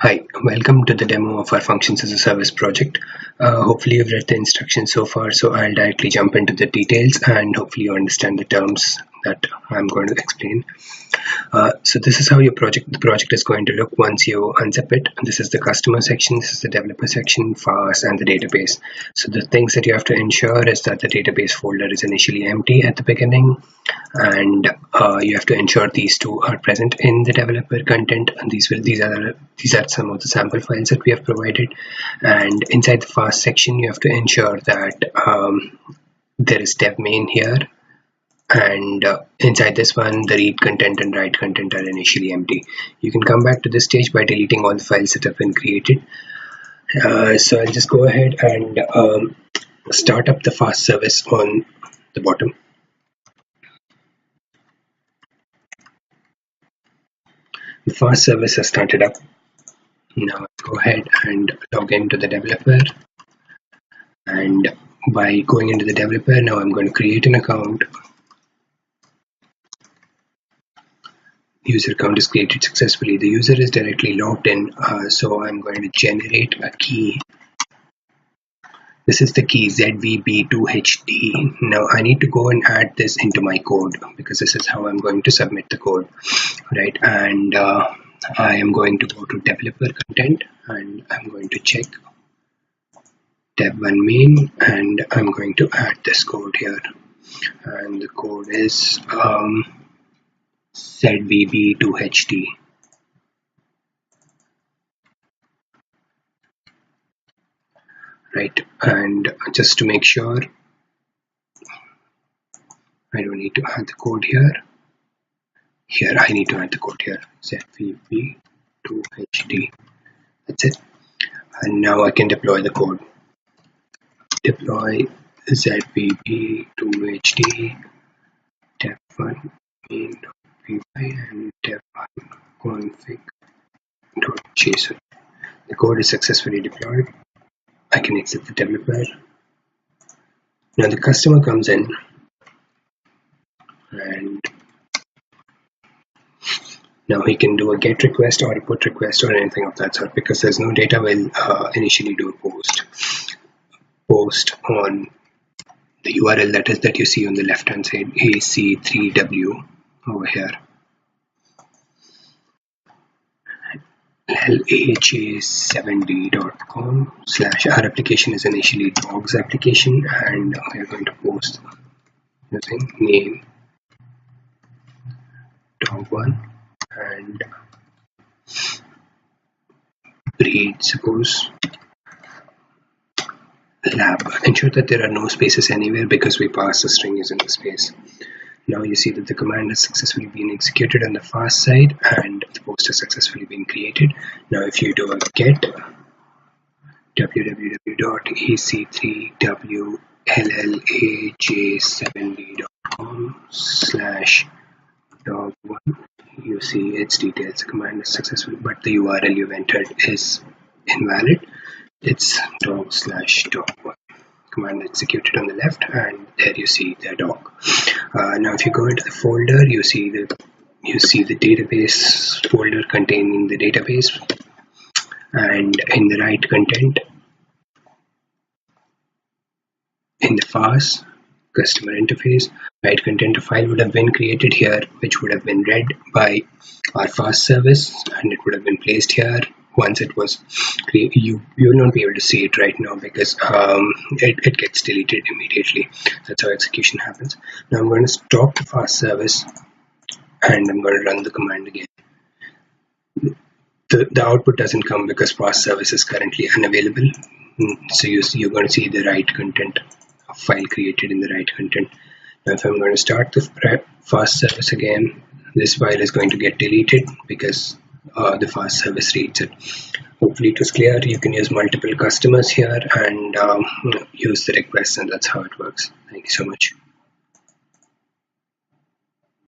Hi, welcome to the demo of our Functions as a Service project. Hopefully you've read the instructions so far, so I'll directly jump into the details and hopefully you understand the terms that I'm going to explain. So this is how the project is going to look once you unzip it. This is the customer section, this is the developer section, FaaS, and the database. So the things that you have to ensure is that the database folder is initially empty at the beginning, and you have to ensure these two are present in the developer content. And these are some of the sample files that we have provided. And inside the FaaS section, you have to ensure that there is dev main here. And inside this one, the read content and write content are initially empty. You can come back to this stage by deleting all the files that have been created. So I'll just go ahead and start up the FaaS service on the bottom. The FaaS service has started up. Now I'll go ahead and log into the developer. And by going into the developer, now I'm going to create an account. User account is created successfully. The user is directly logged in, so I'm going to generate a key. This is the key ZVB2HD. Now I need to go and add this into my code because this is how I'm going to submit the code, right? And I am going to go to developer content and I'm going to check dev1 main and I'm going to add this code here. And the code is ZVB2HD. Right, and just to make sure, I don't need to add the code here. Here, I need to add the code here, ZVB2HD. That's it. And now I can deploy the code. Deploy ZVB2HD, dev1 main.py and dev1 config.json. The code is successfully deployed. I can exit the developer. Now the customer comes in and now he can do a GET request or a PUT request or anything of that sort. Because there's no data, we'll initially do a post on the URL that you see on the left hand side, AC3W over here. lha7d.com/ our application is initially dogs application, and we're going to post using name dog1 and breed, suppose lab. Ensure that there are no spaces anywhere because we pass the string using the space. Now you see that the command has successfully been executed on the FaaS side and the post has successfully been created. Now if you do a get www.ac3wlaj7d.com/dog1, you see its details. The command is successful, but the URL you've entered is invalid. It's dog/dog1. Command executed on the left, and there you see the dog. Now if you go into the folder, you see the database folder containing the database, and in the right content in the FaaS customer interface, right content, a file would have been created here which would have been read by our FaaS service, and it would have been placed here. Once it was created, you will not be able to see it right now because it gets deleted immediately. That's how execution happens. Now I'm going to stop the FaaS service and I'm going to run the command again. The output doesn't come because FaaS service is currently unavailable. So you're going to see the right content, a file created in the right content. Now if I'm going to start the FaaS service again, this file is going to get deleted because the FaaS service reads it. Hopefully it was clear. You can use multiple customers here and use the requests, and that's how it works. Thank you so much.